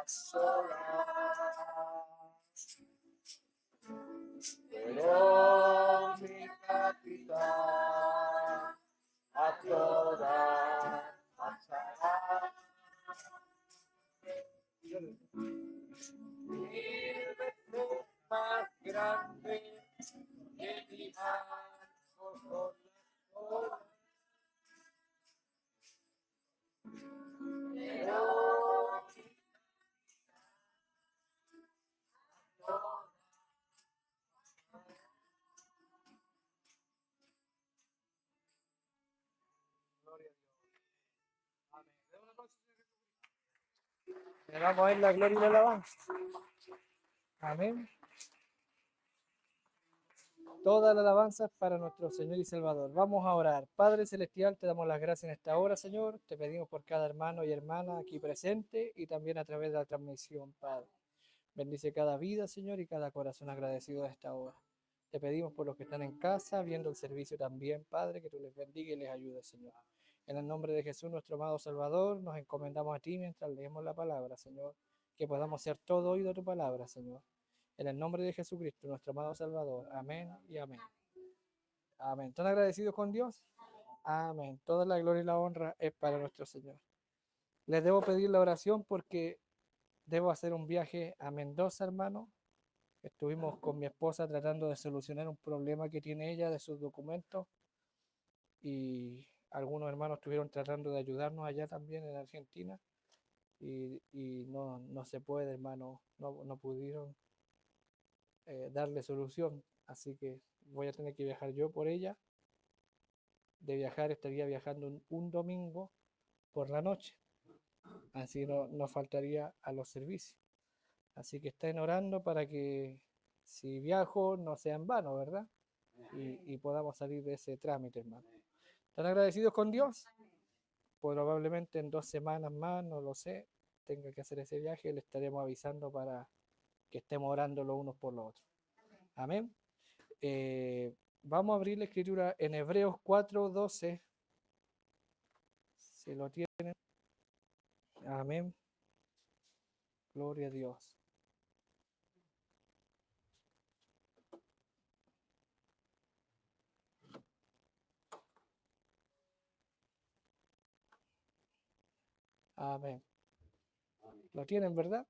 sola. Pero mi capitán a todas pasará. Mil veces más grande que mi barco con las olas. Pero gloria a Dios. Amén. Le damos a él la gloria y la alabanza. Amén. Toda la alabanza es para nuestro Señor y Salvador. Vamos a orar. Padre Celestial, te damos las gracias en esta hora, Señor. Te pedimos por cada hermano y hermana aquí presente y también a través de la transmisión, Padre. Bendice cada vida, Señor, y cada corazón agradecido a esta hora. Te pedimos por los que están en casa, viendo el servicio también, Padre, que tú les bendiga y les ayudes, Señor. En el nombre de Jesús, nuestro amado Salvador, nos encomendamos a ti mientras leemos la palabra, Señor. Que podamos ser todo oído a tu palabra, Señor. En el nombre de Jesucristo, nuestro amado Salvador. Amén y amén. Amén. ¿Están agradecidos con Dios? Amén. Toda la gloria y la honra es para nuestro Señor. Les debo pedir la oración porque debo hacer un viaje a Mendoza, hermano. Estuvimos con mi esposa tratando de solucionar un problema que tiene ella de sus documentos y algunos hermanos estuvieron tratando de ayudarnos allá también en Argentina y no se puede, hermano, no pudieron darle solución, así que voy a tener que viajar yo por ella. De viajar estaría viajando un domingo por la noche, así no faltaría a los servicios. Así que estén orando para que si viajo no sea en vano, ¿verdad? Y podamos salir de ese trámite, hermano. ¿Están agradecidos con Dios? Probablemente en 2 semanas más, no lo sé, tenga que hacer ese viaje, le estaremos avisando para que estemos orando los unos por los otros. Amén. Vamos a abrir la escritura en Hebreos 4:12. Si lo tienen. Amén. Gloria a Dios. Amén. ¿Lo tienen, verdad?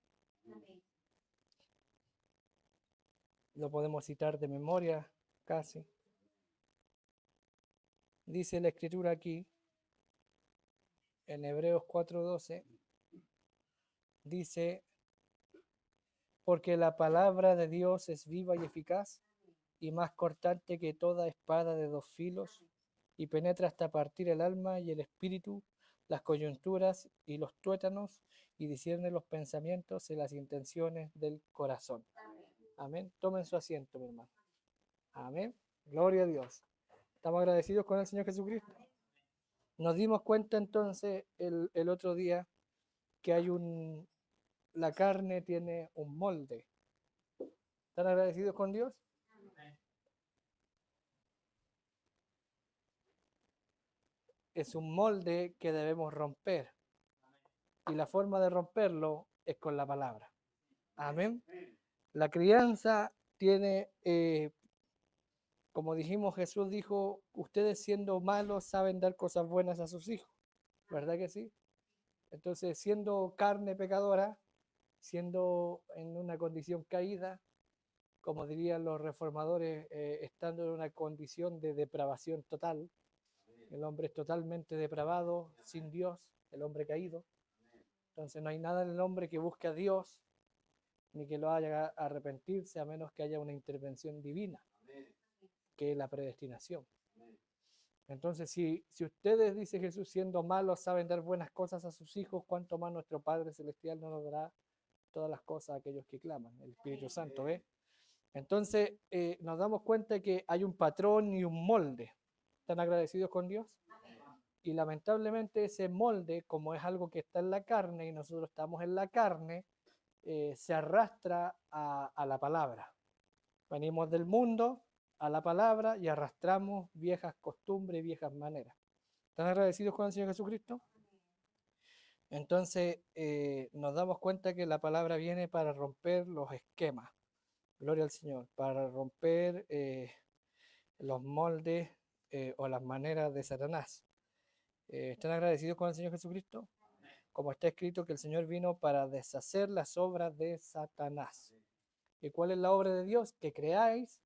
Lo podemos citar de memoria, casi. Dice la escritura aquí, en Hebreos 4:12, dice, porque la palabra de Dios es viva y eficaz y más cortante que toda espada de 2 filos y penetra hasta partir el alma y el espíritu, las coyunturas y los tuétanos y discierne los pensamientos y las intenciones del corazón. Amén. Tomen su asiento, mi hermano. Amén. Gloria a Dios. ¿Estamos agradecidos con el Señor Jesucristo? Nos dimos cuenta entonces el otro día que la carne tiene un molde. ¿Están agradecidos con Dios? Es un molde que debemos romper. Y la forma de romperlo es con la palabra. Amén. La crianza tiene, como dijimos, Jesús dijo, ustedes siendo malos saben dar cosas buenas a sus hijos. ¿Verdad que sí? Entonces, siendo carne pecadora, siendo en una condición caída, como dirían los reformadores, estando en una condición de depravación total, el hombre es totalmente depravado, sin Dios, el hombre caído. Entonces no hay nada en el hombre que busque a Dios, ni que lo haga arrepentirse, a menos que haya una intervención divina, que es la predestinación. Entonces, si ustedes, dice Jesús, siendo malos, saben dar buenas cosas a sus hijos, ¿cuánto más nuestro Padre Celestial no nos dará todas las cosas a aquellos que claman? El Espíritu Santo, ¿ves? Entonces, nos damos cuenta que hay un patrón y un molde. ¿Están agradecidos con Dios? Y lamentablemente ese molde, como es algo que está en la carne y nosotros estamos en la carne, se arrastra a la palabra. Venimos del mundo a la palabra y arrastramos viejas costumbres, viejas maneras. ¿Están agradecidos con el Señor Jesucristo? Entonces nos damos cuenta que la palabra viene para romper los esquemas, gloria al Señor, para romper los moldes o las maneras de Satanás. ¿Están agradecidos con el Señor Jesucristo? Como está escrito que el Señor vino para deshacer las obras de Satanás. ¿Y cuál es la obra de Dios? Que creáis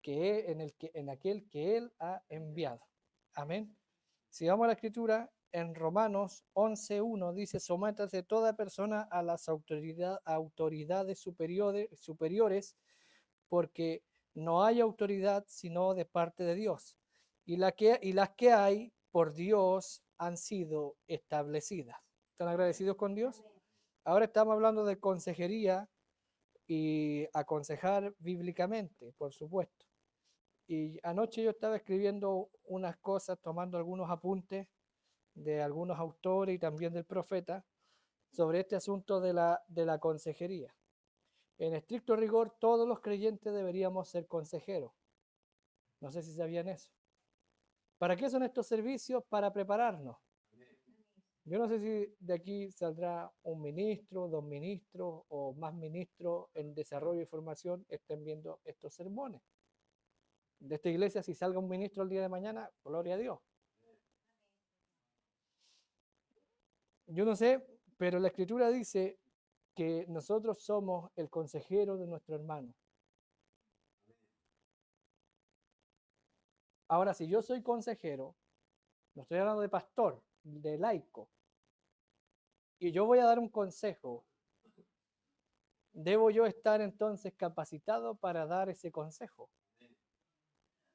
en aquel que Él ha enviado. Amén. Si vamos a la Escritura, en Romanos 11:1 dice: sométase toda persona a las autoridades superiores, porque no hay autoridad sino de parte de Dios. Y las que hay por Dios han sido establecidas. ¿Están agradecidos con Dios? Ahora estamos hablando de consejería y aconsejar bíblicamente, por supuesto. Y anoche yo estaba escribiendo unas cosas, tomando algunos apuntes de algunos autores y también del profeta sobre este asunto de la consejería. En estricto rigor, todos los creyentes deberíamos ser consejeros. No sé si sabían eso. ¿Para qué son estos servicios? Para prepararnos. Yo no sé si de aquí saldrá un ministro, dos ministros o más ministros en desarrollo y formación estén viendo estos sermones. De esta iglesia, si salga un ministro el día de mañana, gloria a Dios. Yo no sé, pero la Escritura dice que nosotros somos el consejero de nuestro hermano. Ahora, si yo soy consejero, no estoy hablando de pastor, de laico, y yo voy a dar un consejo, ¿debo yo estar entonces capacitado para dar ese consejo?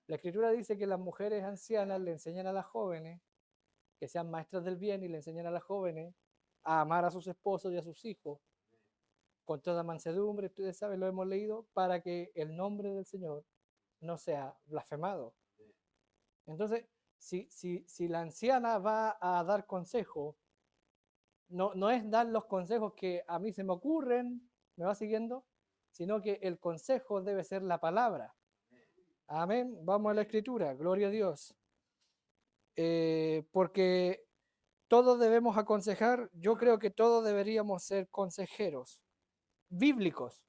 La Escritura dice que las mujeres ancianas le enseñan a las jóvenes que sean maestras del bien y le enseñan a las jóvenes a amar a sus esposos y a sus hijos con toda mansedumbre, ustedes saben, lo hemos leído, para que el nombre del Señor no sea blasfemado. Entonces, si la anciana va a dar consejo, no es dar los consejos que a mí se me ocurren, ¿me va siguiendo? Sino que el consejo debe ser la palabra. Amén. Vamos a la Escritura, gloria a Dios. Porque todos debemos aconsejar, yo creo que todos deberíamos ser consejeros bíblicos.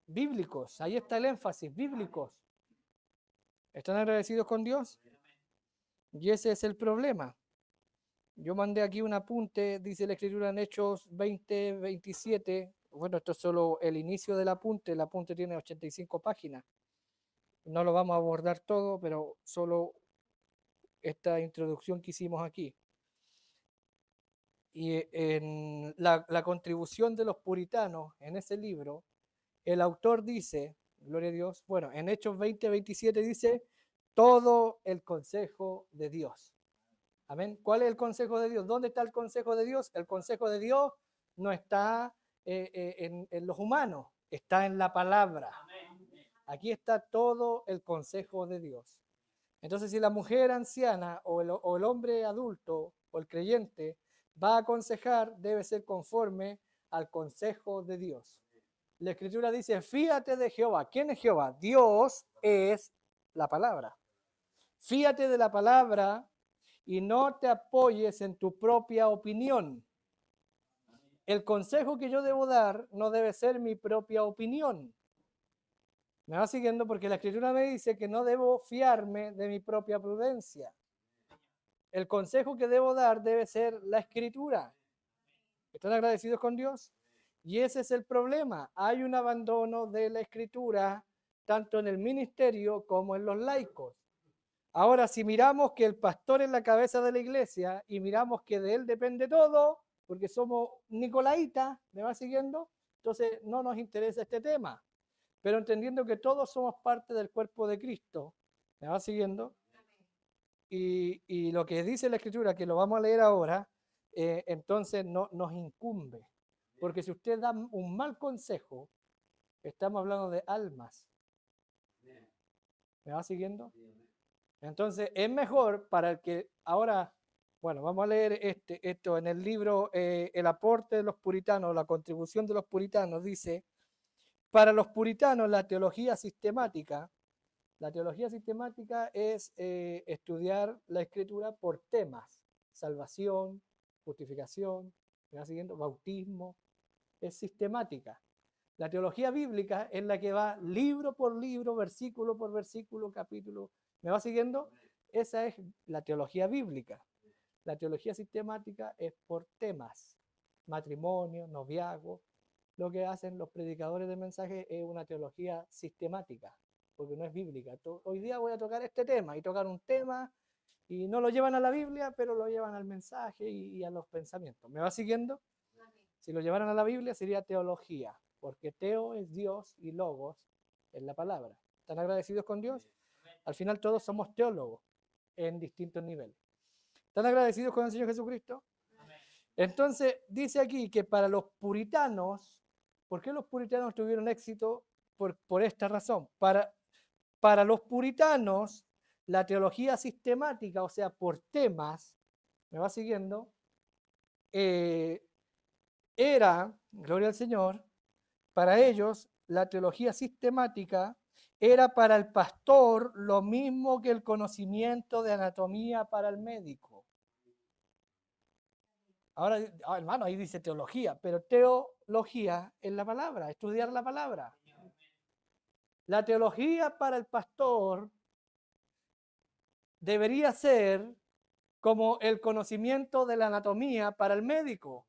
Bíblicos, ahí está el énfasis, bíblicos. ¿Están agradecidos con Dios? Y ese es el problema. Yo mandé aquí un apunte, dice la Escritura en Hechos 20:27. Bueno, esto es solo el inicio del apunte. El apunte tiene 85 páginas. No lo vamos a abordar todo, pero solo esta introducción que hicimos aquí. Y en la contribución de los puritanos en ese libro, el autor dice, gloria a Dios, bueno, en Hechos 20:27 dice, todo el consejo de Dios. Amén. ¿Cuál es el consejo de Dios? ¿Dónde está el consejo de Dios? El consejo de Dios no está en los humanos, está en la palabra. Aquí está todo el consejo de Dios. Entonces, si la mujer anciana o el hombre adulto o el creyente va a aconsejar, debe ser conforme al consejo de Dios. La Escritura dice, fíate de Jehová. ¿Quién es Jehová? Dios es la palabra. Fíate de la palabra y no te apoyes en tu propia opinión. El consejo que yo debo dar no debe ser mi propia opinión. ¿Me va siguiendo? Porque la Escritura me dice que no debo fiarme de mi propia prudencia. El consejo que debo dar debe ser la Escritura. ¿Están agradecidos con Dios? Y ese es el problema. Hay un abandono de la Escritura tanto en el ministerio como en los laicos. Ahora, si miramos que el pastor es la cabeza de la iglesia y miramos que de él depende todo, porque somos nicolaitas, ¿me va siguiendo? Entonces no nos interesa este tema. Pero entendiendo que todos somos parte del cuerpo de Cristo, ¿me va siguiendo? Y lo que dice la Escritura, que lo vamos a leer ahora, entonces no, nos incumbe. Porque si usted da un mal consejo, estamos hablando de almas. ¿Me va siguiendo? Entonces es mejor para el que ahora, bueno, vamos a leer esto en el libro El aporte de los puritanos, la contribución de los puritanos, dice, para los puritanos la teología sistemática es estudiar la Escritura por temas. salvación, justificación, ¿me va siguiendo? Bautismo, es sistemática. La teología bíblica es la que va libro por libro, versículo por versículo, capítulo, ¿me va siguiendo? Esa es la teología bíblica. La teología sistemática es por temas, matrimonio, noviazgo. Lo que hacen los predicadores de mensaje es una teología sistemática, porque no es bíblica. Hoy día voy a tocar este tema y tocar un tema y no lo llevan a la Biblia, pero lo llevan al mensaje y a los pensamientos. ¿Me va siguiendo? Si lo llevaran a la Biblia sería teología, porque teo es Dios y logos es la palabra. ¿Están agradecidos con Dios? Al final todos somos teólogos en distintos niveles. ¿Están agradecidos con el Señor Jesucristo? Entonces dice aquí que para los puritanos, ¿por qué los puritanos tuvieron éxito? Por esta razón. Para los puritanos, la teología sistemática, o sea, por temas, ¿me va siguiendo? Era, gloria al Señor, para ellos la teología sistemática era para el pastor lo mismo que el conocimiento de anatomía para el médico. Ahora, hermano, ahí dice teología, pero teología es la palabra, estudiar la palabra. La teología para el pastor debería ser como el conocimiento de la anatomía para el médico.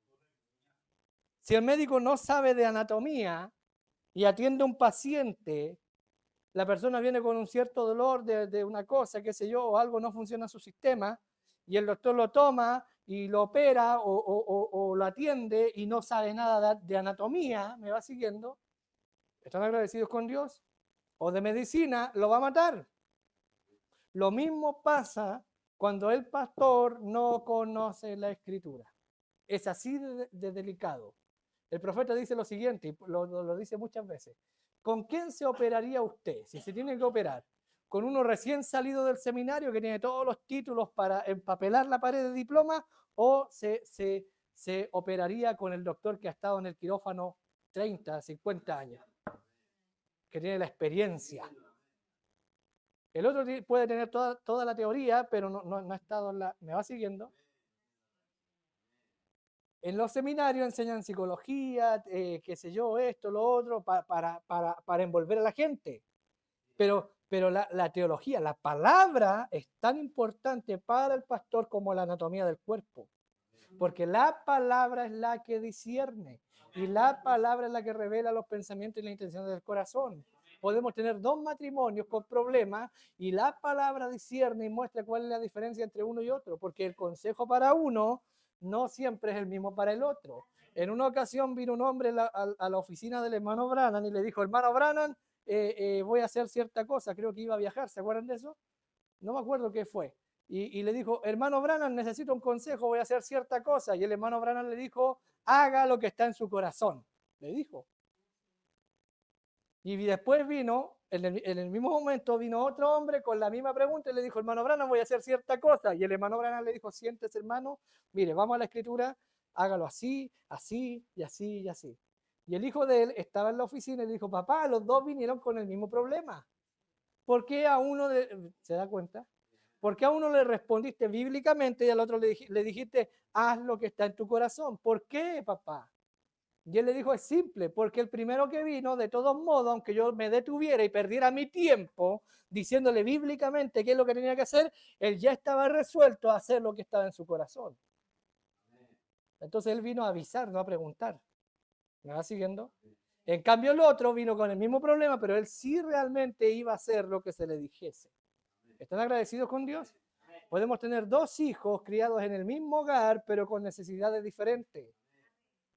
Si el médico no sabe de anatomía y atiende a un paciente, la persona viene con un cierto dolor de una cosa, qué sé yo, o algo no funciona en su sistema, y el doctor lo toma y lo opera o lo atiende y no sabe nada de anatomía, ¿me va siguiendo? ¿Están agradecidos con Dios? O de medicina, lo va a matar. Lo mismo pasa cuando el pastor no conoce la escritura. Es así de delicado. El profeta dice lo siguiente, y lo dice muchas veces. ¿Con quién se operaría usted si se tiene que operar? ¿Con uno recién salido del seminario que tiene todos los títulos para empapelar la pared de diploma? ¿O se operaría con el doctor que ha estado en el quirófano 30, 50 años? Que tiene la experiencia. El otro puede tener toda la teoría, pero no ha estado en la... ¿Me va siguiendo? En los seminarios enseñan psicología, qué sé yo, esto, lo otro, para envolver a la gente. Pero la teología, la palabra es tan importante para el pastor como la anatomía del cuerpo. Porque la palabra es la que discierne. Y la palabra es la que revela los pensamientos y las intenciones del corazón. Podemos tener dos matrimonios con problemas y la palabra discierne y muestra cuál es la diferencia entre uno y otro. Porque el consejo para uno no siempre es el mismo para el otro. En una ocasión vino un hombre a la oficina del hermano Branham y le dijo, hermano Branham, voy a hacer cierta cosa, creo que iba a viajar, ¿se acuerdan de eso? No me acuerdo qué fue. Y le dijo, hermano Branham, necesito un consejo, voy a hacer cierta cosa. Y el hermano Branham le dijo, haga lo que está en su corazón. Le dijo. Y después vino, en el mismo momento, vino otro hombre con la misma pregunta y le dijo, hermano Branham, voy a hacer cierta cosa. Y el hermano Branham le dijo, siéntese, hermano, mire, vamos a la escritura, hágalo así, así y así y así. Y el hijo de él estaba en la oficina y le dijo, papá, los dos vinieron con el mismo problema. ¿Por qué a uno, se da cuenta? ¿Por qué a uno le respondiste bíblicamente y al otro le dijiste, haz lo que está en tu corazón? ¿Por qué, papá? Y él le dijo, es simple, porque el primero que vino, de todos modos, aunque yo me detuviera y perdiera mi tiempo diciéndole bíblicamente qué es lo que tenía que hacer, él ya estaba resuelto a hacer lo que estaba en su corazón. Entonces él vino a avisar, no a preguntar. ¿Me va siguiendo? En cambio el otro vino con el mismo problema, pero él sí realmente iba a hacer lo que se le dijese. ¿Están agradecidos con Dios? Podemos tener dos hijos criados en el mismo hogar, pero con necesidades diferentes.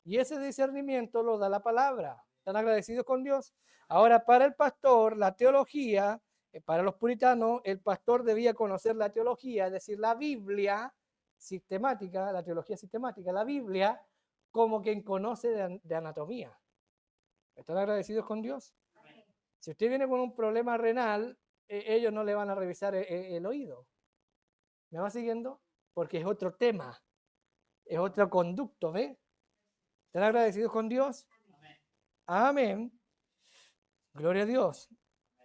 Y ese discernimiento lo da la palabra. ¿Están agradecidos con Dios? Ahora, para el pastor, la teología, para los puritanos, el pastor debía conocer la teología, es decir, la Biblia sistemática, la teología sistemática, la Biblia, como quien conoce de anatomía. ¿Están agradecidos con Dios? Si usted viene con un problema renal, ellos no le van a revisar el oído. ¿Me va siguiendo? Porque es otro tema, es otro conducto, ¿ve? ¿Están agradecidos con Dios? Amén. Gloria a Dios.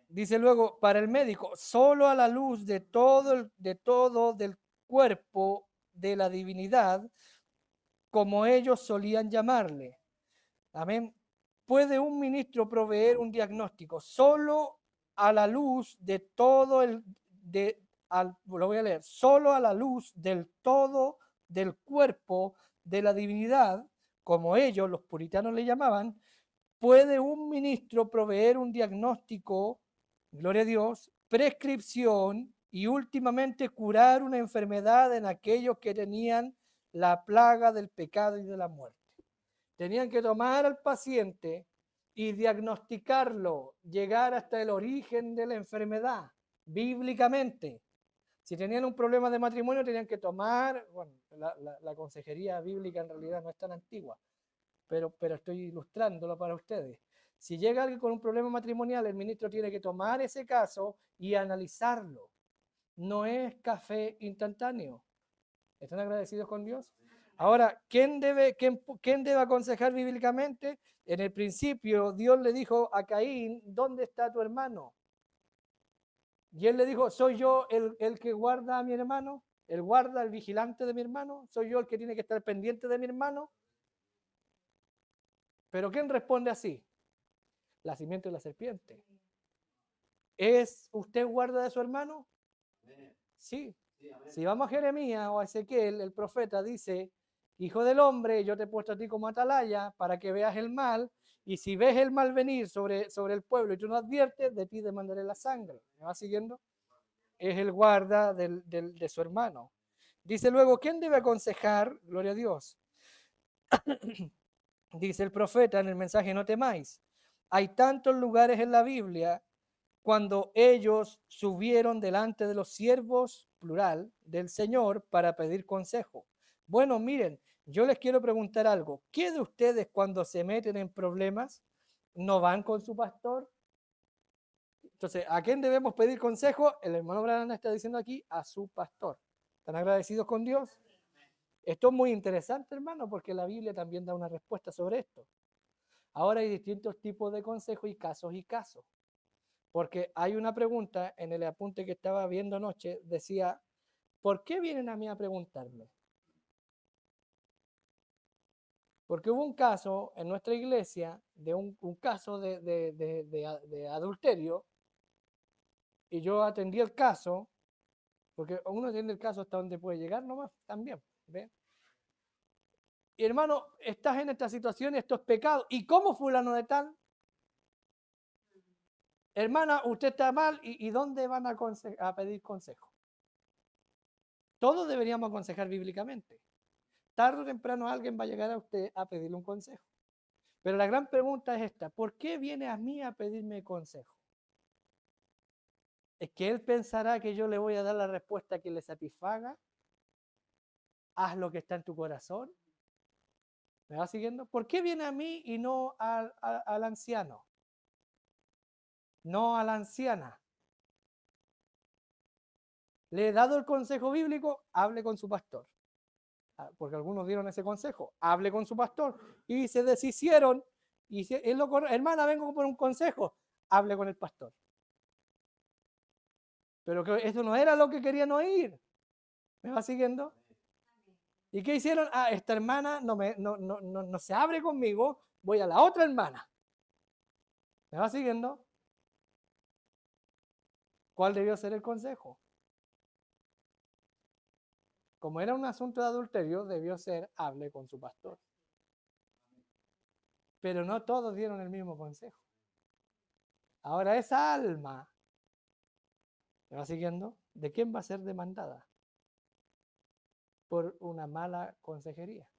Dice luego, para el médico, solo a la luz de todo del cuerpo de la divinidad, como ellos solían llamarle. Amén. ¿Puede un ministro proveer un diagnóstico solo a la luz de todo lo voy a leer, solo a la luz del todo del cuerpo de la divinidad, como ellos, los puritanos le llamaban? ¿Puede un ministro proveer un diagnóstico, gloria a Dios, prescripción y últimamente curar una enfermedad en aquellos que tenían la plaga del pecado y de la muerte? Tenían que tomar al paciente y diagnosticarlo, llegar hasta el origen de la enfermedad, bíblicamente. Si tenían un problema de matrimonio, tenían que tomar, bueno, la consejería bíblica en realidad no es tan antigua, pero estoy ilustrándolo para ustedes. Si llega alguien con un problema matrimonial, el ministro tiene que tomar ese caso y analizarlo. No es café instantáneo. ¿Están agradecidos con Dios? Ahora, ¿quién debe aconsejar bíblicamente? En el principio, Dios le dijo a Caín, ¿dónde está tu hermano? Y él le dijo, ¿soy yo el que guarda a mi hermano? ¿El guarda, el vigilante de mi hermano? ¿Soy yo el que tiene que estar pendiente de mi hermano? ¿Pero quién responde así? La simiente de la serpiente. ¿Es usted guarda de su hermano? Sí. Si vamos a Jeremías o a Ezequiel, el profeta dice, hijo del hombre, yo te he puesto a ti como atalaya para que veas el mal, y si ves el mal venir sobre el pueblo y tú no adviertes, de ti demandaré la sangre. ¿Me va siguiendo? Es el guarda de su hermano. Dice luego, ¿quién debe aconsejar? Gloria a Dios. Dice el profeta en el mensaje, no temáis. Hay tantos lugares en la Biblia cuando ellos subieron delante de los siervos, plural, del Señor para pedir consejo. Bueno, miren, yo les quiero preguntar algo. ¿Qué de ustedes cuando se meten en problemas no van con su pastor? Entonces, ¿a quién debemos pedir consejo? El hermano Branham está diciendo aquí, a su pastor. ¿Están agradecidos con Dios? Esto es muy interesante, hermano, porque la Biblia también da una respuesta sobre esto. Ahora hay distintos tipos de consejos y casos. Porque hay una pregunta en el apunte que estaba viendo anoche, decía, ¿por qué vienen a mí a preguntarme? Porque hubo un caso en nuestra iglesia, de un caso de adulterio, y yo atendí el caso, porque uno atiende el caso hasta donde puede llegar nomás, también, ¿ve? Y hermano, estás en esta situación, esto es pecado. ¿Y cómo fulano de tal? Hermana, usted está mal, ¿y dónde van a pedir consejo? Todos deberíamos aconsejar bíblicamente. Tarde o temprano alguien va a llegar a usted a pedirle un consejo. Pero la gran pregunta es esta, ¿por qué viene a mí a pedirme consejo? ¿Es que él pensará que yo le voy a dar la respuesta que le satisfaga? Haz lo que está en tu corazón. ¿Me va siguiendo? ¿Por qué viene a mí y no al anciano? No a la anciana. Le he dado el consejo bíblico, hable con su pastor. Porque algunos dieron ese consejo, hable con su pastor. Y se deshicieron. Y hermana, vengo por un consejo, hable con el pastor. Pero que eso no era lo que querían oír. ¿Me va siguiendo? ¿Y qué hicieron? Esta hermana no se abre conmigo, voy a la otra hermana. ¿Me va siguiendo? ¿Cuál debió ser el consejo? Como era un asunto de adulterio, debió ser hable con su pastor. Pero no todos dieron el mismo consejo. Ahora esa alma, ¿me va siguiendo? ¿De quién va a ser demandada? Por una mala consejería.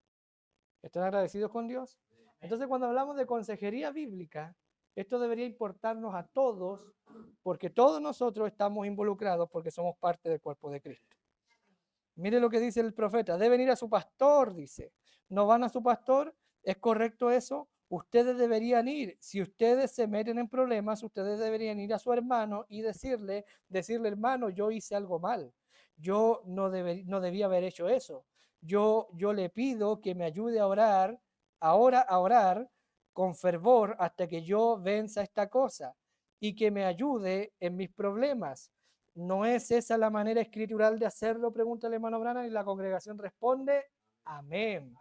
¿Están agradecidos con Dios? Entonces, cuando hablamos de consejería bíblica, esto debería importarnos a todos, porque todos nosotros estamos involucrados porque somos parte del cuerpo de Cristo. Mire lo que dice el profeta, deben ir a su pastor, dice. ¿No van a su pastor? ¿Es correcto eso? Ustedes deberían ir. Si ustedes se meten en problemas, ustedes deberían ir a su hermano y decirle, hermano, yo hice algo mal. Yo no debía haber hecho eso. Yo le pido que me ayude a orar, ahora a orar con fervor hasta que yo venza esta cosa y que me ayude en mis problemas. ¿No es esa la manera escritural de hacerlo? Pregunta el hermano Branham y la congregación responde, amén.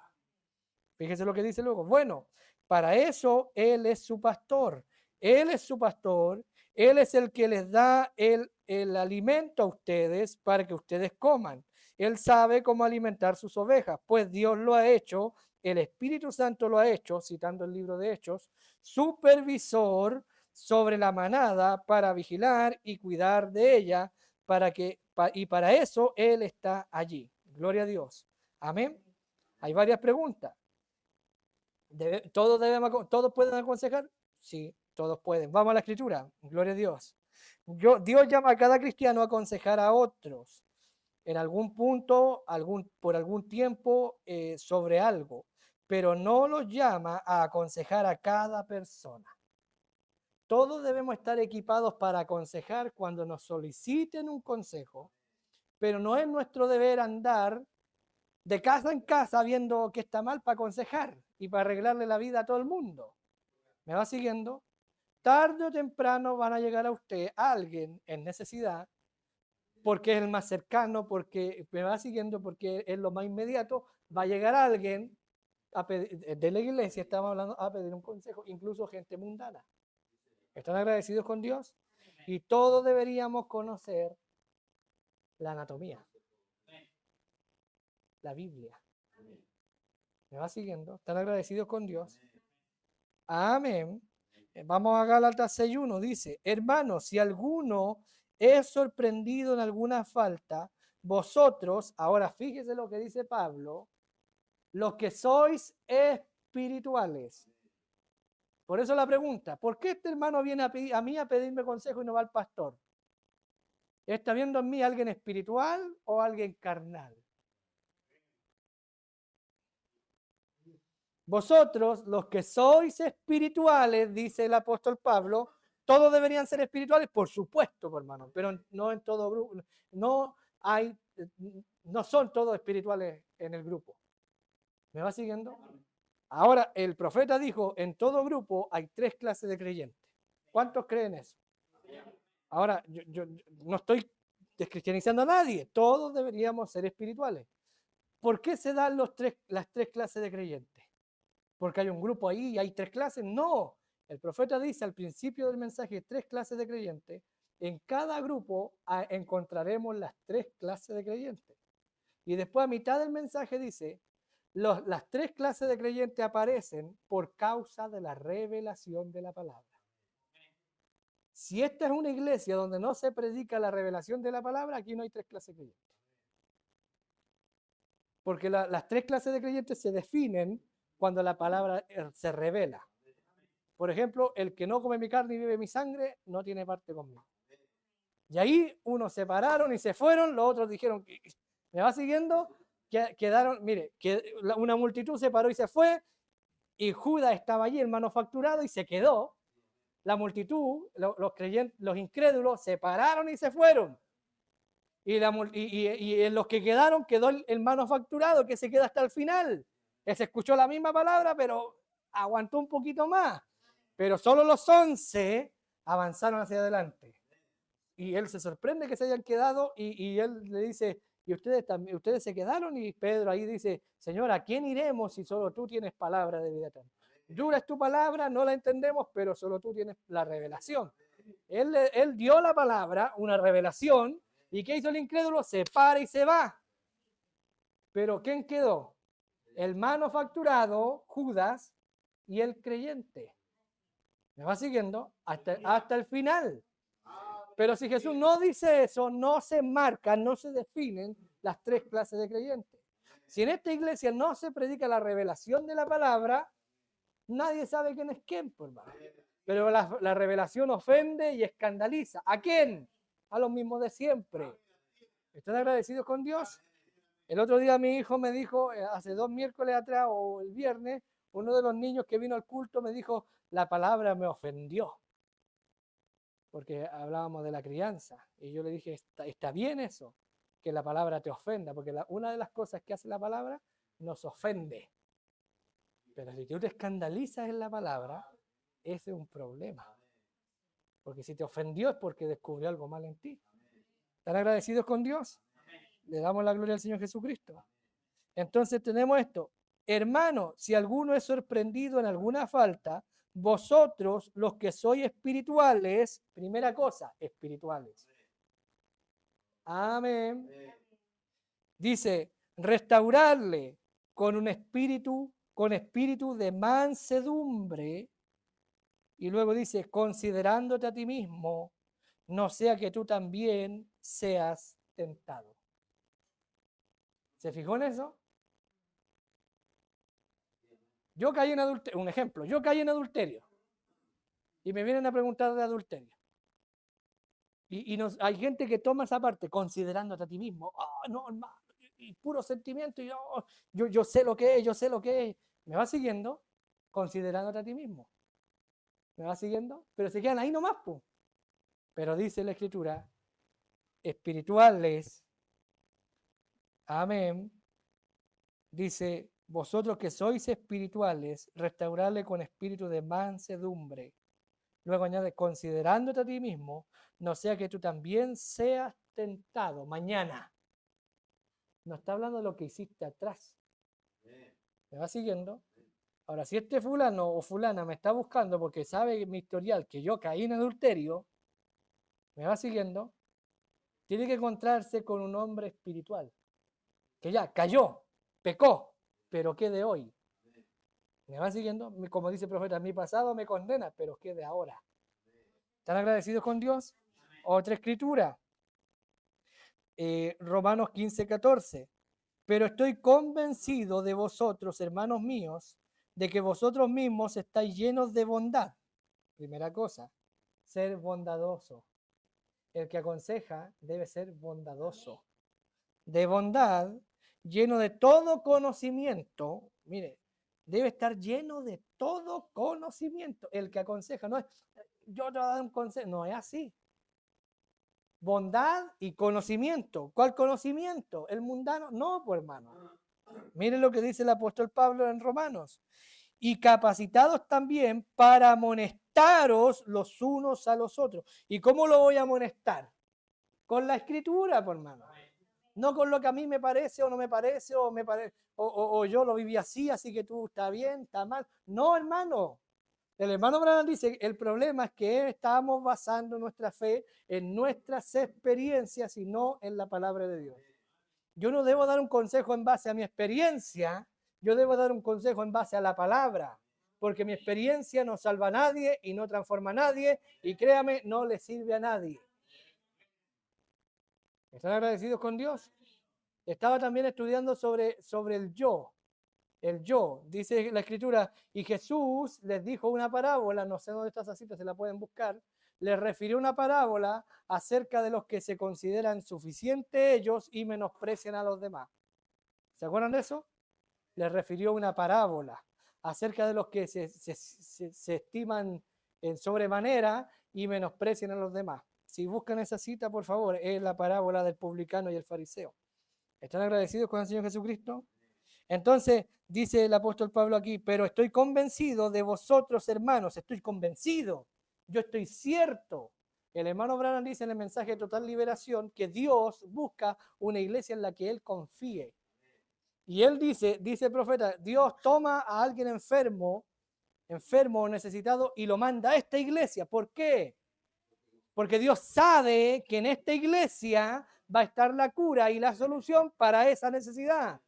Fíjese lo que dice luego. Bueno, para eso Él es su pastor. Él es su pastor. Él es el que les da el alimento a ustedes para que ustedes coman. Él sabe cómo alimentar sus ovejas, pues Dios lo ha hecho, el Espíritu Santo lo ha hecho, citando el libro de Hechos, supervisor sobre la manada para vigilar y cuidar de ella, y para eso Él está allí. Gloria a Dios. Amén. Hay varias preguntas. ¿Todos pueden aconsejar? Sí, todos pueden. Vamos a la escritura. Gloria a Dios. Dios llama a cada cristiano a aconsejar a otros en algún punto, por algún tiempo, sobre algo, pero no los llama a aconsejar a cada persona. Todos debemos estar equipados para aconsejar cuando nos soliciten un consejo, pero no es nuestro deber andar de casa en casa viendo que está mal para aconsejar y para arreglarle la vida a todo el mundo. ¿Me va siguiendo? Tarde o temprano van a llegar a usted alguien en necesidad, porque es el más cercano, porque me va siguiendo, porque es lo más inmediato. Va a llegar alguien de la iglesia, estamos hablando, a pedir un consejo, incluso gente mundana. ¿Están agradecidos con Dios? Y todos deberíamos conocer la anatomía, la Biblia. ¿Me va siguiendo? ¿Están agradecidos con Dios? Amén. Vamos a Gálatas 6:1. Dice, hermanos, si alguno es sorprendido en alguna falta, vosotros, ahora fíjese lo que dice Pablo, los que sois espirituales. Por eso la pregunta, ¿por qué este hermano viene a mí a pedirme consejo y no va al pastor? ¿Está viendo en mí alguien espiritual o alguien carnal? Vosotros, los que sois espirituales, dice el apóstol Pablo, todos deberían ser espirituales, por supuesto, hermano, pero no en todo grupo, no son todos espirituales en el grupo. ¿Me va siguiendo? Ahora, el profeta dijo, en todo grupo hay 3 clases de creyentes. ¿Cuántos creen eso? Ahora, yo no estoy descristianizando a nadie, todos deberíamos ser espirituales. ¿Por qué se dan las 3 clases de creyentes? ¿Porque hay un grupo ahí y hay 3 clases? No, el profeta dice al principio del mensaje 3 clases de creyentes. En cada grupo encontraremos las 3 clases de creyentes. Y después a mitad del mensaje dice, las 3 clases de creyentes aparecen por causa de la revelación de la palabra. Si esta es una iglesia donde no se predica la revelación de la palabra, aquí no hay 3 clases de creyentes. Porque las 3 clases de creyentes se definen cuando la palabra se revela. Por ejemplo, el que no come mi carne y bebe mi sangre no tiene parte conmigo. Y ahí unos se pararon y se fueron, los otros dijeron, ¿me va siguiendo? Quedaron, mire, una multitud se paró y se fue, y Judas estaba allí, el manufacturado, y se quedó. La multitud, los creyentes, los incrédulos, se pararon y se fueron. Y en los que quedaron, quedó el manufacturado, que se queda hasta el final. Que se escuchó la misma palabra, pero aguantó un poquito más. Pero solo los 11 avanzaron hacia adelante. Y él se sorprende que se hayan quedado y él le dice, ¿y ustedes se quedaron? Y Pedro ahí dice, Señor, ¿a quién iremos si solo tú tienes palabra de vida eterna? Dura es tu palabra, no la entendemos, pero solo tú tienes la revelación. Él dio la palabra, una revelación, ¿y qué hizo el incrédulo? Se para y se va. Pero ¿quién quedó? El manufacturado, Judas, y el creyente. ¿Me va siguiendo? Hasta el final. Pero si Jesús no dice eso, no se marcan, no se definen las 3 clases de creyentes. Si en esta iglesia no se predica la revelación de la palabra, nadie sabe quién es quién, por hermano. Pero la revelación ofende y escandaliza. ¿A quién? A los mismos de siempre. ¿Están agradecidos con Dios? El otro día mi hijo me dijo, hace 2 miércoles atrás o el viernes, uno de los niños que vino al culto me dijo, la palabra me ofendió. Porque hablábamos de la crianza. Y yo le dije, está bien eso, que la palabra te ofenda, porque una de las cosas que hace la palabra nos ofende. Pero si tú te escandalizas en la palabra, ese es un problema. Porque si te ofendió es porque descubrió algo mal en ti. ¿Están agradecidos con Dios? Le damos la gloria al Señor Jesucristo. Entonces tenemos esto. Hermano, si alguno es sorprendido en alguna falta, vosotros los que sois espirituales, primera cosa, espirituales. Amén. Dice, restaurarle con espíritu de mansedumbre. Y luego dice, considerándote a ti mismo, no sea que tú también seas tentado. ¿Se fijó en eso? Yo caí en adulterio, un ejemplo, yo caí en adulterio. Y me vienen a preguntar de adulterio. Y hay gente que toma esa parte, considerándote a ti mismo. Oh, no, hermano, y puro sentimiento. Y yo sé lo que es, yo sé lo que es. ¿Me va siguiendo? Considerándote a ti mismo. ¿Me va siguiendo? Pero se quedan ahí nomás, pues. Pero dice la Escritura, espirituales, amén, dice, vosotros que sois espirituales, restaurarle con espíritu de mansedumbre. Luego añade, considerándote a ti mismo, no sea que tú también seas tentado mañana. No está hablando de lo que hiciste atrás. ¿Me va siguiendo? Ahora, si este fulano o fulana me está buscando porque sabe mi historial, que yo caí en adulterio, ¿me va siguiendo? Tiene que encontrarse con un hombre espiritual, que ya cayó, pecó, pero ¿qué de hoy? ¿Me va siguiendo? Como dice el profeta, mi pasado me condena, pero ¿qué de ahora? ¿Están agradecidos con Dios? Otra escritura, Romanos 15:14. Pero estoy convencido de vosotros, hermanos míos, de que vosotros mismos estáis llenos de bondad. Primera cosa, ser bondadoso. El que aconseja debe ser bondadoso. De bondad, lleno de todo conocimiento. Mire, debe estar lleno de todo conocimiento. El que aconseja, no es, yo te voy a dar un consejo, no es así. Bondad y conocimiento. ¿Cuál conocimiento? ¿El mundano? No, pues hermano. Miren lo que dice el apóstol Pablo en Romanos. Y capacitados también para amonestaros los unos a los otros. ¿Y cómo lo voy a amonestar? Con la escritura, por hermano. No con lo que a mí me parece o no me parece, o yo lo viví así que tú está bien, está mal. No, hermano. El hermano Branham dice, el problema es que estamos basando nuestra fe en nuestras experiencias y no en la palabra de Dios. Yo no debo dar un consejo en base a mi experiencia, yo debo dar un consejo en base a la palabra, porque mi experiencia no salva a nadie y no transforma a nadie, y créame, no le sirve a nadie. ¿Están agradecidos con Dios? Estaba también estudiando sobre el yo. El yo, dice la escritura, y Jesús les dijo una parábola, no sé dónde está esa cita, se la pueden buscar, les refirió una parábola acerca de los que se consideran suficientes ellos y menosprecian a los demás. ¿Se acuerdan de eso? Les refirió una parábola acerca de los que se estiman en sobremanera y menosprecian a los demás. Si buscan esa cita, por favor, es la parábola del publicano y el fariseo. ¿Están agradecidos con el Señor Jesucristo? Entonces, dice el apóstol Pablo aquí, pero estoy convencido de vosotros, hermanos, estoy convencido, yo estoy cierto. El hermano Branham dice en el mensaje de total liberación que Dios busca una iglesia en la que Él confíe. Y Él dice el profeta, Dios toma a alguien enfermo o necesitado y lo manda a esta iglesia. ¿Por qué? Porque Dios sabe que en esta iglesia va a estar la cura y la solución para esa necesidad.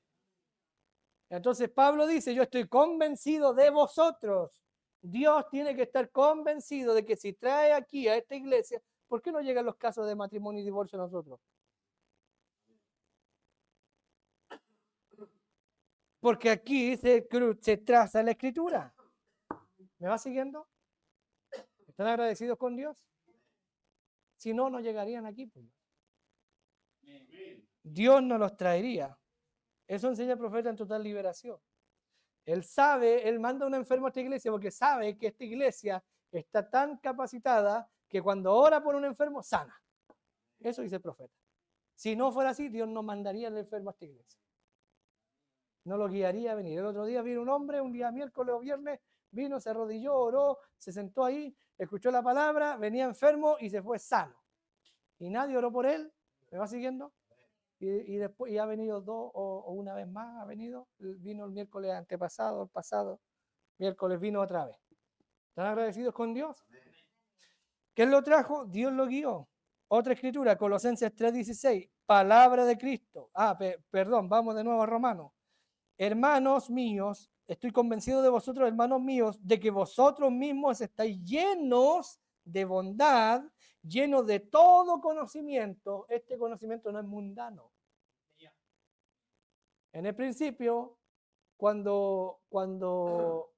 Entonces Pablo dice, yo estoy convencido de vosotros. Dios tiene que estar convencido de que si trae aquí a esta iglesia, ¿por qué no llegan los casos de matrimonio y divorcio a nosotros? Porque aquí se traza la escritura. ¿Me va siguiendo? ¿Están agradecidos con Dios? Si no, no llegarían aquí. Pues. Dios no los traería. Eso enseña el profeta en total liberación. Él sabe, él manda a un enfermo a esta iglesia porque sabe que esta iglesia está tan capacitada que cuando ora por un enfermo, sana. Eso dice el profeta. Si no fuera así, Dios no mandaría al enfermo a esta iglesia. No lo guiaría a venir. El otro día vino un hombre, un día miércoles o viernes, vino, se arrodilló, oró, se sentó ahí, escuchó la palabra, venía enfermo y se fue sano. Y nadie oró por él, ¿Me va siguiendo? Y después, y ha venido dos o una vez más, ha venido, vino el miércoles antepasado, el pasado, miércoles vino otra vez. ¿Están agradecidos con Dios? ¿Quién lo trajo? Dios lo guió. Otra escritura, Colosenses 3:16, palabra de Cristo. Perdón, vamos de nuevo a Romanos. Hermanos míos, estoy convencido de vosotros, hermanos míos, de que vosotros mismos estáis llenos de bondad, llenos de todo conocimiento. Este conocimiento no es mundano. En el principio, cuando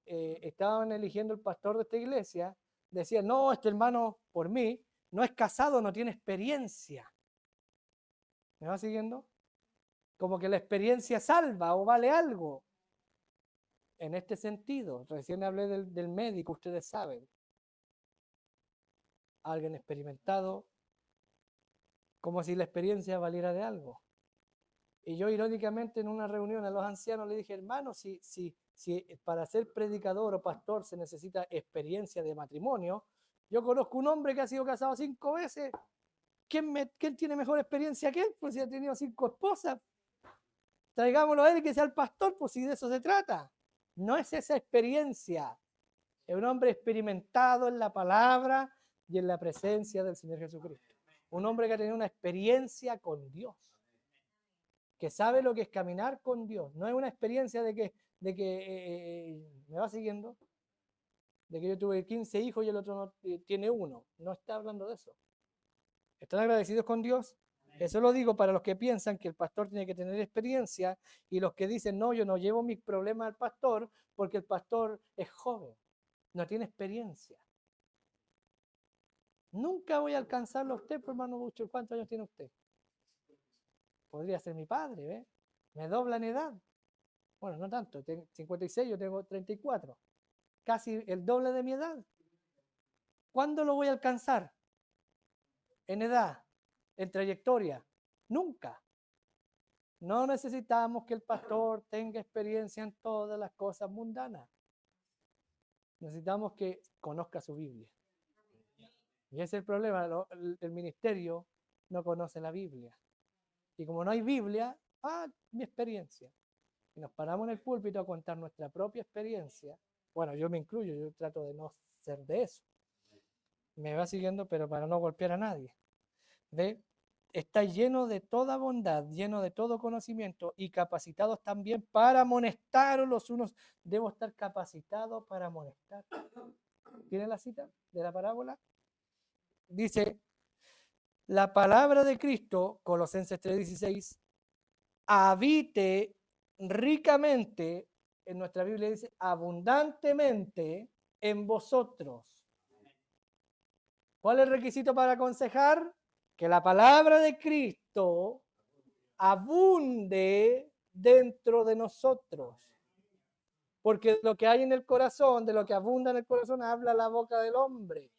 estaban eligiendo el pastor de esta iglesia, decían, no, este hermano, por mí, no es casado, no tiene experiencia. ¿Me va siguiendo? Como que la experiencia salva o vale algo. En este sentido, recién hablé del médico, ustedes saben. Alguien experimentado, como si la experiencia valiera de algo. Y yo irónicamente en una reunión a los ancianos le dije, hermano, si para ser predicador o pastor se necesita experiencia de matrimonio, yo conozco un hombre que ha sido casado 5 veces. ¿Quién tiene mejor experiencia que él? Pues si ha tenido 5 esposas. Traigámoslo a él y que sea el pastor, pues si de eso se trata. No es esa experiencia. Es un hombre experimentado en la palabra y en la presencia del Señor Jesucristo. Un hombre que ha tenido una experiencia con Dios. Que sabe lo que es caminar con Dios. No es una experiencia de que ¿me va siguiendo? De que yo tuve 15 hijos y el otro no tiene uno. No está hablando de eso. ¿Están agradecidos con Dios? Eso lo digo para los que piensan que el pastor tiene que tener experiencia y los que dicen, no, yo no llevo mis problemas al pastor porque el pastor es joven, no tiene experiencia. Nunca voy a alcanzarlo a usted, pues, hermano Bucho. ¿Cuántos años tiene usted? Podría ser mi padre, ¿ves? Me dobla en edad. Bueno, no tanto, tengo 56, yo tengo 34. Casi el doble de mi edad. ¿Cuándo lo voy a alcanzar? En edad, en trayectoria. Nunca. No necesitamos que el pastor tenga experiencia en todas las cosas mundanas. Necesitamos que conozca su Biblia. Y ese es el problema. El ministerio no conoce la Biblia. Y como no hay Biblia, mi experiencia. Y nos paramos en el púlpito a contar nuestra propia experiencia. Bueno, yo me incluyo, yo trato de no ser de eso. Me va siguiendo, pero para no golpear a nadie. ¿Ve? Está lleno de toda bondad, lleno de todo conocimiento y capacitados también para amonestar los unos. Debo estar capacitado para amonestar. ¿Tiene la cita de la parábola? Dice, la palabra de Cristo, Colosenses 3:16, habite ricamente, en nuestra Biblia dice, abundantemente en vosotros. ¿Cuál es el requisito para aconsejar? Que la palabra de Cristo abunde dentro de nosotros. Porque lo que hay en el corazón, de lo que abunda en el corazón, habla la boca del hombre.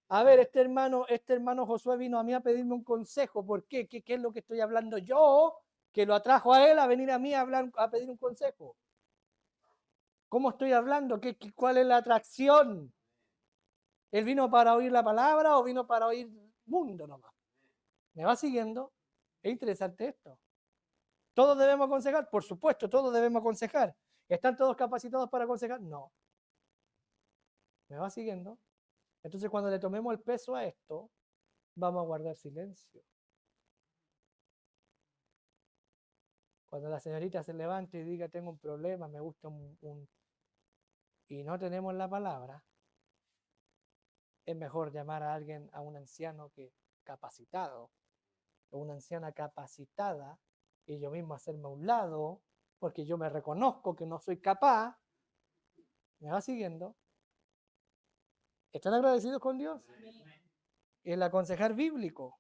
A ver, este hermano Josué vino a mí a pedirme un consejo. ¿Por qué? ¿Qué es lo que estoy hablando yo? Que lo atrajo a él a venir a mí a pedir un consejo. ¿Cómo estoy hablando? ¿Cuál es la atracción? ¿Él vino para oír la palabra o vino para oír mundo nomás? ¿Me va siguiendo? Es interesante esto. ¿Todos debemos aconsejar? Por supuesto, todos debemos aconsejar. ¿Están todos capacitados para aconsejar? No. ¿Me va siguiendo? Entonces, cuando le tomemos el peso a esto, vamos a guardar silencio. Cuando la señorita se levante y diga, tengo un problema, me gusta y no tenemos la palabra, es mejor llamar a alguien, a un anciano capacitado, o una anciana capacitada, y yo mismo hacerme a un lado, porque yo me reconozco que no soy capaz. ¿Me va siguiendo? ¿Están agradecidos con Dios? El aconsejar bíblico.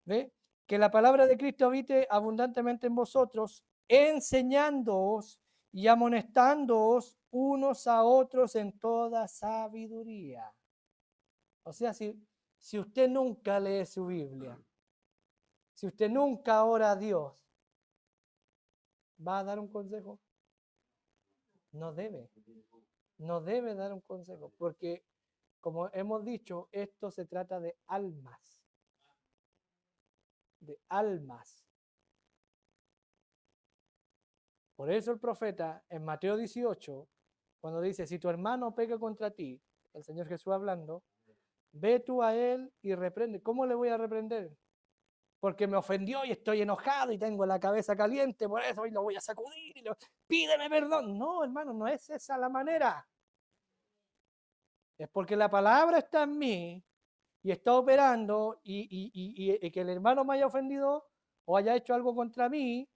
¿Ve? Que la palabra de Cristo habite abundantemente en vosotros, enseñándoos y amonestándoos unos a otros en toda sabiduría. O sea, si usted nunca lee su Biblia, si usted nunca ora a Dios, ¿va a dar un consejo? No debe. No debe dar un consejo, porque como hemos dicho, esto se trata de almas. de almas. Por eso el profeta en Mateo 18, cuando dice, si tu hermano peca contra ti, el Señor Jesús hablando, ve tú a él y reprende. ¿Cómo le voy a reprender? Porque me ofendió y estoy enojado y tengo la cabeza caliente, por eso hoy lo voy a sacudir y pídeme perdón. No, hermano, no es esa la manera. Es porque la palabra está en mí y está operando y que el hermano me haya ofendido o haya hecho algo contra mí,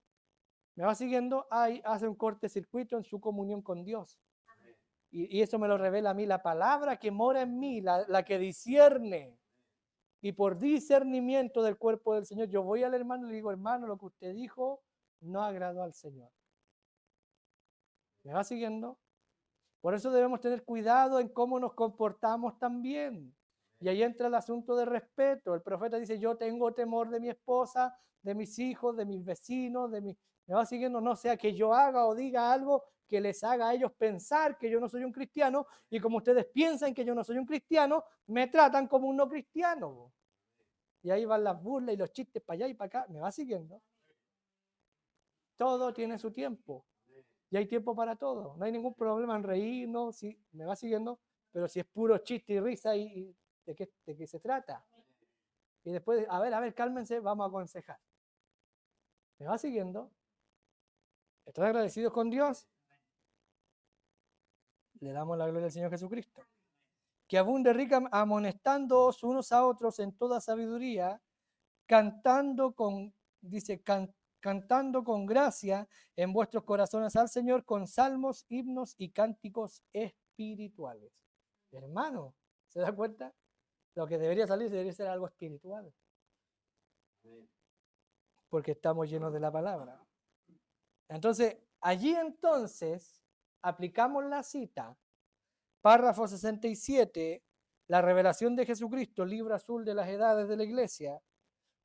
me va siguiendo, hace un cortocircuito en su comunión con Dios. Y eso me lo revela a mí la palabra que mora en mí, la que discierne. Y por discernimiento del cuerpo del Señor, yo voy al hermano y le digo, hermano, lo que usted dijo no agradó al Señor. ¿Me va siguiendo? Por eso debemos tener cuidado en cómo nos comportamos también. Y ahí entra el asunto de respeto. El profeta dice, yo tengo temor de mi esposa, de mis hijos, de mis vecinos, me va siguiendo, no sea que yo haga o diga algo que les haga a ellos pensar que yo no soy un cristiano, y como ustedes piensan que yo no soy un cristiano, me tratan como un no cristiano. Y ahí van las burlas y los chistes para allá y para acá. ¿Me va siguiendo? Todo tiene su tiempo. Y hay tiempo para todo. No hay ningún problema en reírnos, si me va siguiendo, pero si es puro chiste y risa, y ¿de qué se trata? Y después, a ver, cálmense, vamos a aconsejar. ¿Me va siguiendo? ¿Están agradecidos con Dios? Le damos la gloria al Señor Jesucristo. Que abunde rica amonestándoos unos a otros en toda sabiduría, cantando con, dice, cantando con gracia en vuestros corazones al Señor con salmos, himnos y cánticos espirituales. Hermano, ¿se da cuenta? Lo que debería salir debería ser algo espiritual. Porque estamos llenos de la palabra. Entonces, allí entonces aplicamos la cita, párrafo 67, la revelación de Jesucristo, libro azul de las edades de la iglesia.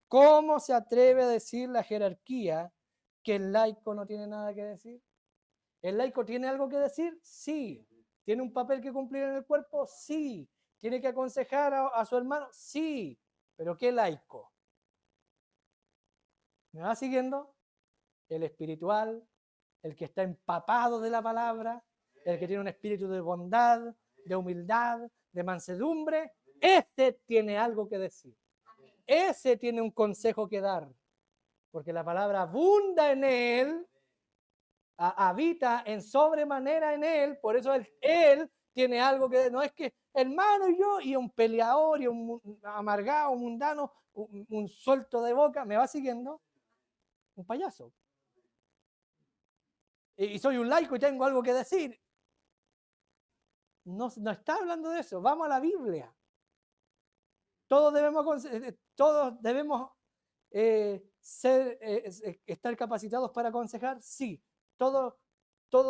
¿Cómo se atreve a decir la jerarquía que el laico no tiene nada que decir? ¿El laico tiene algo que decir? Sí. ¿Tiene un papel que cumplir en el cuerpo? Sí. ¿Tiene que aconsejar a su hermano? Sí. ¿Pero qué laico? ¿Me va siguiendo? El espiritual, el que está empapado de la palabra, el que tiene un espíritu de bondad, de humildad, de mansedumbre, ese tiene algo que decir. Ese tiene un consejo que dar, porque la palabra abunda en él, habita en sobremanera en él, por eso él tiene algo que, no es que hermano y un peleador y un amargado, un mundano, un suelto de boca, ¿me va siguiendo? Un payaso. Y soy un laico y tengo algo que decir. No está hablando de eso, vamos a la Biblia. Todos debemos estar capacitados para aconsejar, sí. Todos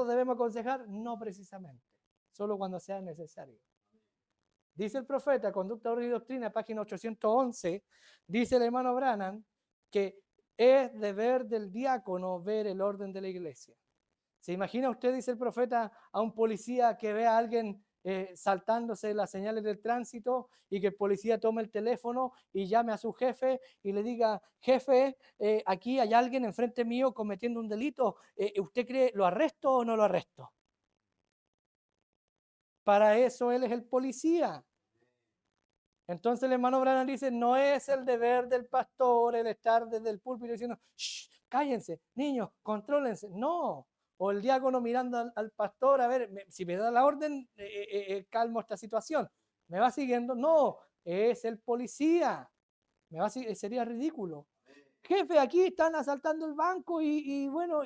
debemos aconsejar, no precisamente, solo cuando sea necesario. Dice el profeta, Conducta, Orden y Doctrina, página 811, dice el hermano Branham que es deber del diácono ver el orden de la iglesia. ¿Se imagina usted, dice el profeta, a un policía que ve a alguien saltándose las señales del tránsito y que el policía tome el teléfono y llame a su jefe y le diga, jefe, aquí hay alguien enfrente mío cometiendo un delito, ¿usted cree, lo arresto o no lo arresto? Para eso él es el policía. Entonces el hermano Branham dice, no es el deber del pastor el estar desde el púlpito diciendo, shh, cállense, niños, contrólense. No. O el diácono mirando al pastor, a ver, si me da la orden, calmo esta situación. ¿Me va siguiendo? No, es el policía. Sería ridículo. Jefe, aquí están asaltando el banco y bueno,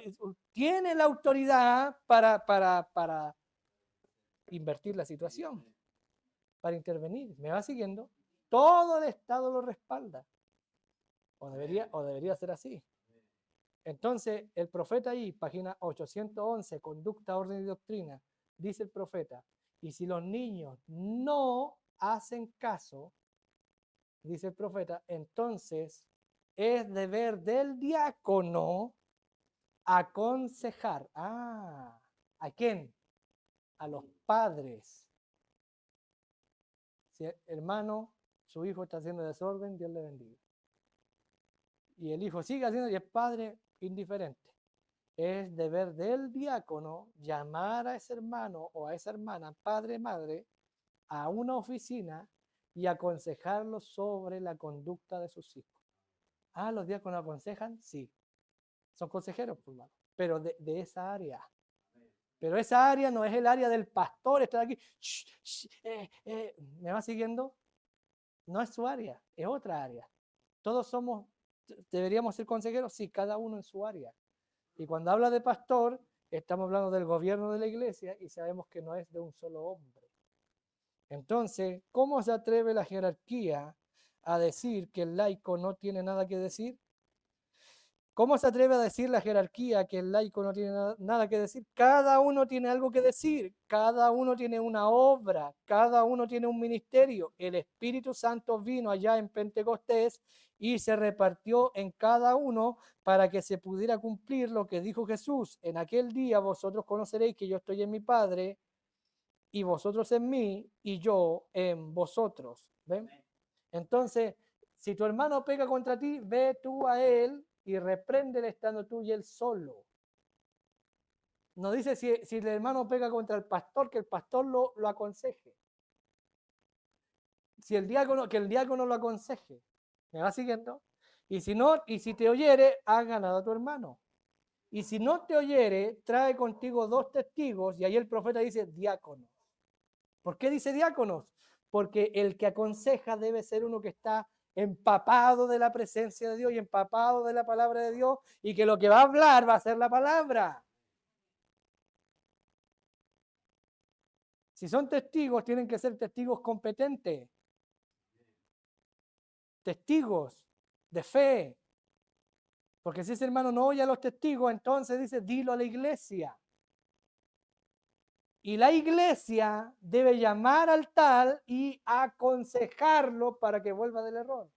tiene la autoridad para invertir la situación, para intervenir. ¿Me va siguiendo? Todo el Estado lo respalda. O debería ser así. Entonces, el profeta ahí, página 811, Conducta, Orden y Doctrina, dice el profeta, y si los niños no hacen caso, dice el profeta, entonces es deber del diácono aconsejar. ¿A quién? A los padres. Si hermano, su hijo está haciendo desorden, Dios le bendiga. y el hijo sigue haciendo y el padre indiferente. Es deber del diácono llamar a ese hermano o a esa hermana, padre, madre, a una oficina y aconsejarlo sobre la conducta de sus hijos. Ah, ¿los diáconos aconsejan? Sí. Son consejeros, por mano, pero de esa área. Pero esa área no es el área del pastor, está aquí. ¿Me va siguiendo? No es su área, es otra área. Todos deberíamos ser consejeros, sí, cada uno en su área. Y cuando habla de pastor, estamos hablando del gobierno de la iglesia y sabemos que no es de un solo hombre. Entonces, ¿cómo se atreve la jerarquía a decir que el laico no tiene nada que decir? ¿Cómo se atreve a decir la jerarquía que el laico no tiene nada que decir? Cada uno tiene algo que decir, cada uno tiene una obra, cada uno tiene un ministerio. El Espíritu Santo vino allá en Pentecostés y se repartió en cada uno para que se pudiera cumplir lo que dijo Jesús. En aquel día vosotros conoceréis que yo estoy en mi Padre y vosotros en mí y yo en vosotros. ¿Ven? Entonces, si tu hermano pega contra ti, ve tú a él y repréndele estando tú y él solo. No dice si el hermano pega contra el pastor, que el pastor lo aconseje. Si el diácono, que el diácono lo aconseje. ¿Me va siguiendo? Y si no, y si te oyere, has ganado a tu hermano. Y si no te oyere, trae contigo 2 testigos, y ahí el profeta dice diáconos. ¿Por qué dice diáconos? Porque el que aconseja debe ser uno que está empapado de la presencia de Dios y empapado de la palabra de Dios, y que lo que va a hablar va a ser la palabra. Si son testigos, tienen que ser testigos competentes, testigos de fe. Porque si ese hermano no oye a los testigos, entonces dice, dilo a la iglesia. Y la iglesia debe llamar al tal y aconsejarlo para que vuelva del error.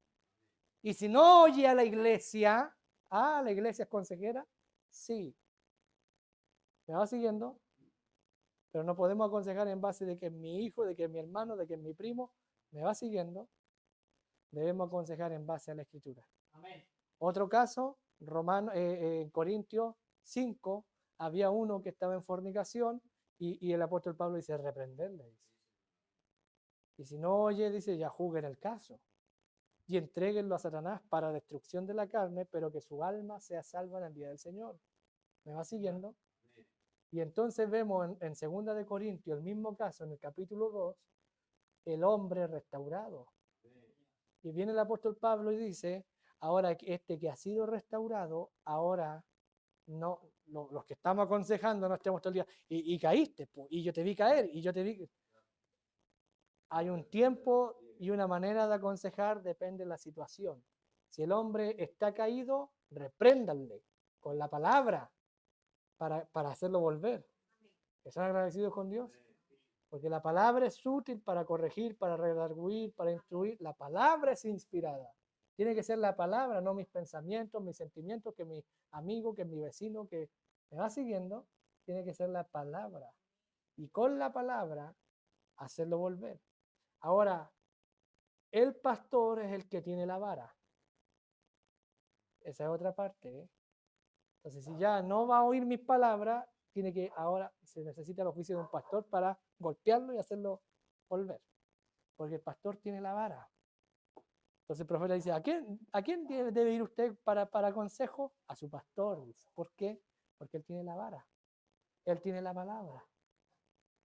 Y si no oye a la iglesia es consejera, sí. ¿Me va siguiendo? Pero no podemos aconsejar en base de que es mi hijo, de que es mi hermano, de que es mi primo. ¿Me va siguiendo? Debemos aconsejar en base a la escritura. Amén. Otro caso, en Corintios 5, había uno que estaba en fornicación y el apóstol Pablo dice, reprenderle. Dice. Y si no oye, dice, ya juzguen el caso. Y entréguenlo a Satanás para destrucción de la carne, pero que su alma sea salva en el día del Señor. ¿Me va siguiendo? Y entonces vemos en 2 de Corintios el mismo caso, en el capítulo 2, el hombre restaurado. Y viene el apóstol Pablo y dice, ahora este que ha sido restaurado, ahora no, los que estamos aconsejando no estemos todo el día, y caíste, y yo te vi caer, y yo te vi. Hay un tiempo y una manera de aconsejar, depende de la situación. Si el hombre está caído, repréndanle con la palabra para hacerlo volver. ¿Están agradecidos con Dios? Porque la palabra es útil para corregir, para redarguir, para instruir. La palabra es inspirada. Tiene que ser la palabra, no mis pensamientos, mis sentimientos, que mi amigo, que mi vecino, que me va siguiendo. Tiene que ser la palabra. Y con la palabra, hacerlo volver. Ahora, el pastor es el que tiene la vara. Esa es otra parte. ¿Eh? Entonces, si ya no va a oír mis palabras, ahora se necesita el oficio de un pastor para golpearlo y hacerlo volver. Porque el pastor tiene la vara. Entonces el profeta dice, ¿a quién debe ir usted para consejo? A su pastor. Dice. ¿Por qué? Porque él tiene la vara. Él tiene la palabra.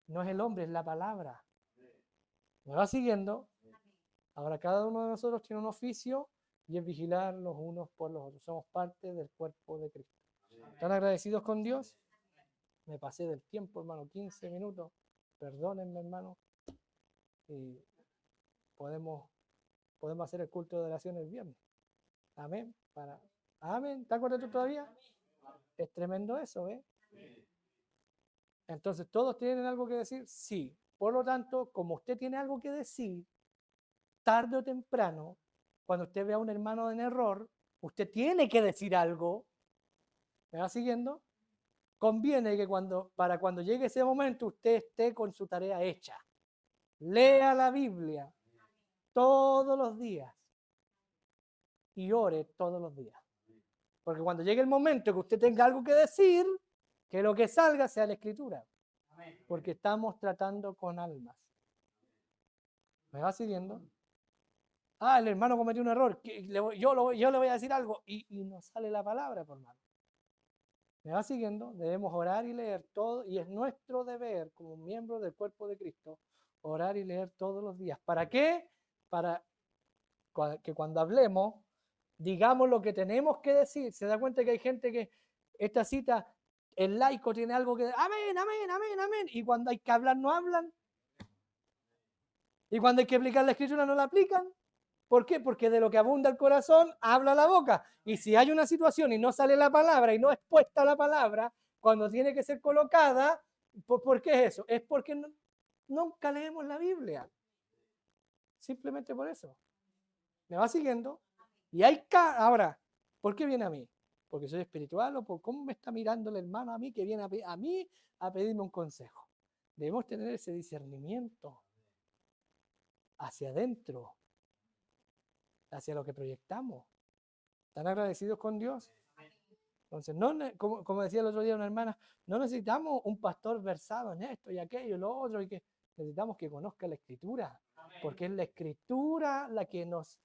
No es el hombre, es la palabra. ¿Me va siguiendo? Ahora cada uno de nosotros tiene un oficio y es vigilar los unos por los otros. Somos parte del cuerpo de Cristo. ¿Están agradecidos con Dios? Me pasé del tiempo, hermano, 15 minutos. Perdónenme, hermano. Y podemos hacer el culto de oración el viernes. Amén. Amén. ¿Están contentos todavía? Es tremendo eso, ¿eh? Entonces, ¿todos tienen algo que decir? Sí. Por lo tanto, como usted tiene algo que decir, tarde o temprano, cuando usted vea a un hermano en error, usted tiene que decir algo. ¿Me va siguiendo? Conviene que para cuando llegue ese momento usted esté con su tarea hecha. Lea la Biblia todos los días y ore todos los días. Porque cuando llegue el momento que usted tenga algo que decir, que lo que salga sea la Escritura. Porque estamos tratando con almas. ¿Me va siguiendo? Ah, el hermano cometió un error. Yo le voy a decir algo y no sale la palabra, por hermano. ¿Me va siguiendo? Debemos orar y leer todo, y es nuestro deber como miembros del cuerpo de Cristo orar y leer todos los días. ¿Para qué? Para que cuando hablemos digamos lo que tenemos que decir. Se da cuenta que hay gente que esta cita, el laico tiene algo que amén, amén, amén, amén, y cuando hay que hablar no hablan, y cuando hay que aplicar la escritura no la aplican. ¿Por qué? Porque de lo que abunda el corazón habla la boca. Y si hay una situación y no sale la palabra y no es puesta la palabra cuando tiene que ser colocada, ¿por qué es eso? Es porque nunca leemos la Biblia. Simplemente por eso. ¿Me va siguiendo? Y hay ahora, ¿por qué viene a mí? ¿Porque soy espiritual o por cómo me está mirando el hermano a mí que viene a mí a pedirme un consejo? Debemos tener ese discernimiento hacia adentro, hacia lo que proyectamos. ¿Están agradecidos con Dios? Entonces, no, como decía el otro día una hermana, no necesitamos un pastor versado en esto y aquello y lo otro, y que necesitamos que conozca la Escritura, porque es la Escritura la que nos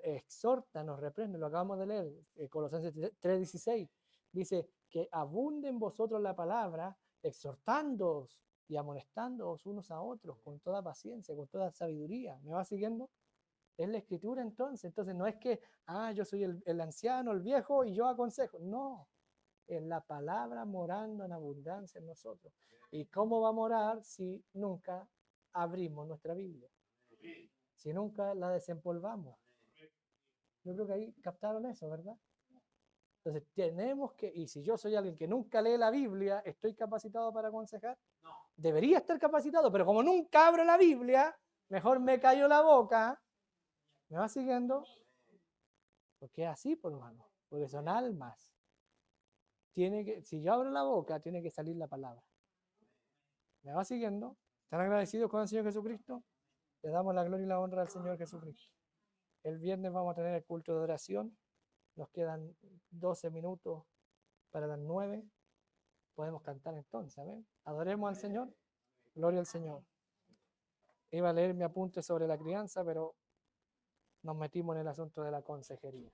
exhorta, nos reprende. Lo acabamos de leer, Colosenses 3:16, dice que abunde en vosotros la palabra, exhortándoos y amonestándoos unos a otros con toda paciencia, con toda sabiduría. ¿Me va siguiendo? Es la Escritura entonces. Entonces no es que, yo soy el anciano, el viejo y yo aconsejo. No, es la palabra morando en abundancia en nosotros. ¿Y cómo va a morar si nunca abrimos nuestra Biblia? Si nunca la desempolvamos. Yo creo que ahí captaron eso, ¿verdad? Entonces tenemos que, y si yo soy alguien que nunca lee la Biblia, ¿estoy capacitado para aconsejar? Debería estar capacitado, pero como nunca abro la Biblia, mejor me callo la boca. ¿Me va siguiendo? Porque es así, por hermano, porque son almas. Si yo abro la boca, tiene que salir la palabra. ¿Me va siguiendo? ¿Están agradecidos con el Señor Jesucristo? Le damos la gloria y la honra al Señor Jesucristo. El viernes vamos a tener el culto de oración. Nos quedan 12 minutos para las 9. Podemos cantar entonces, ¿ven? Adoremos al Señor. Gloria al Señor. Iba a leer mi apunte sobre la crianza, pero nos metimos en el asunto de la consejería.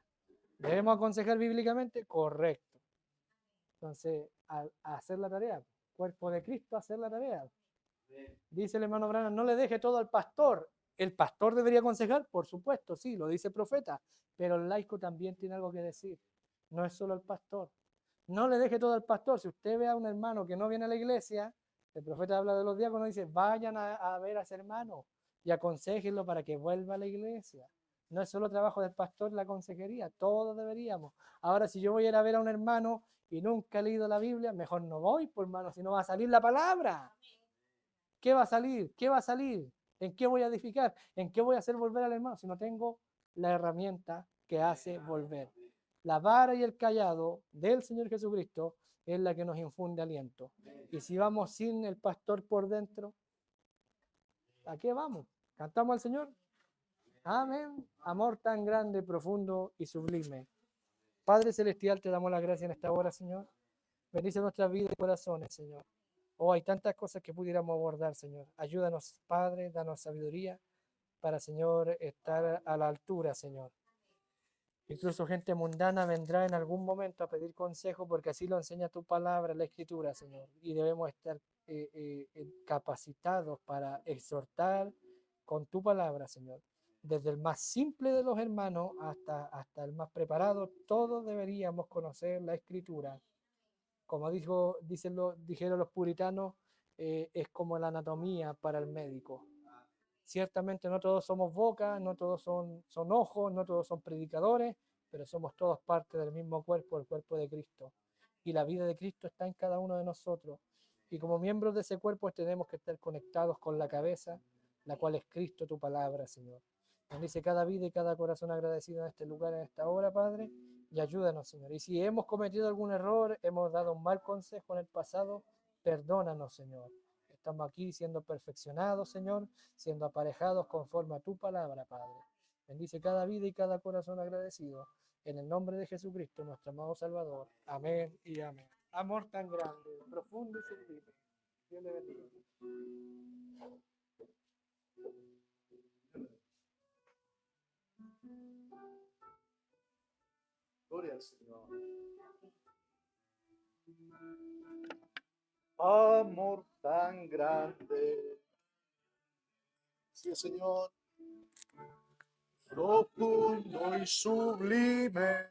¿Debemos aconsejar bíblicamente? Correcto. Entonces, a hacer la tarea. Cuerpo de Cristo, a hacer la tarea. Dice el hermano Branham, no le deje todo al pastor. ¿El pastor debería aconsejar? Por supuesto, sí, lo dice el profeta. Pero el laico también tiene algo que decir. No es solo el pastor. No le deje todo al pastor. Si usted ve a un hermano que no viene a la iglesia, el profeta habla de los diáconos y dice, vayan a ver a ese hermano y aconséjenlo para que vuelva a la iglesia. No es solo trabajo del pastor la consejería, todos deberíamos. Ahora, si yo voy a ir a ver a un hermano y nunca he leído la Biblia, mejor no voy, por hermano, si no va a salir la palabra. ¿Qué va a salir? ¿Qué va a salir? ¿En qué voy a edificar? ¿En qué voy a hacer volver al hermano? Si no tengo la herramienta que hace volver. La vara y el callado del Señor Jesucristo es la que nos infunde aliento. Y si vamos sin el pastor por dentro, ¿a qué vamos? ¿Cantamos al Señor? Amén. Amor tan grande, profundo y sublime. Padre Celestial, te damos la gracia en esta hora, Señor. Bendice nuestras vidas y corazones, Señor. Oh, hay tantas cosas que pudiéramos abordar, Señor. Ayúdanos, Padre, danos sabiduría para, Señor, estar a la altura, Señor. Incluso gente mundana vendrá en algún momento a pedir consejo porque así lo enseña tu palabra, la Escritura, Señor. Y debemos estar capacitados para exhortar con tu palabra, Señor. Desde el más simple de los hermanos hasta el más preparado, todos deberíamos conocer la Escritura. Como dijeron los puritanos, es como la anatomía para el médico. Ciertamente no todos somos boca, no todos son ojos, no todos son predicadores, pero somos todos parte del mismo cuerpo, el cuerpo de Cristo. Y la vida de Cristo está en cada uno de nosotros. Y como miembros de ese cuerpo tenemos que estar conectados con la cabeza, la cual es Cristo, tu palabra, Señor. Bendice cada vida y cada corazón agradecido en este lugar, en esta hora, Padre, y ayúdanos, Señor. Y si hemos cometido algún error, hemos dado un mal consejo en el pasado, perdónanos, Señor. Estamos aquí siendo perfeccionados, Señor, siendo aparejados conforme a tu palabra, Padre. Bendice cada vida y cada corazón agradecido. En el nombre de Jesucristo, nuestro amado Salvador. Amén y amén. Amor tan grande, profundo y sublime. Dios le bendiga. Gloria al Señor. Amor tan grande. Sí, Señor. Profundo y sublime.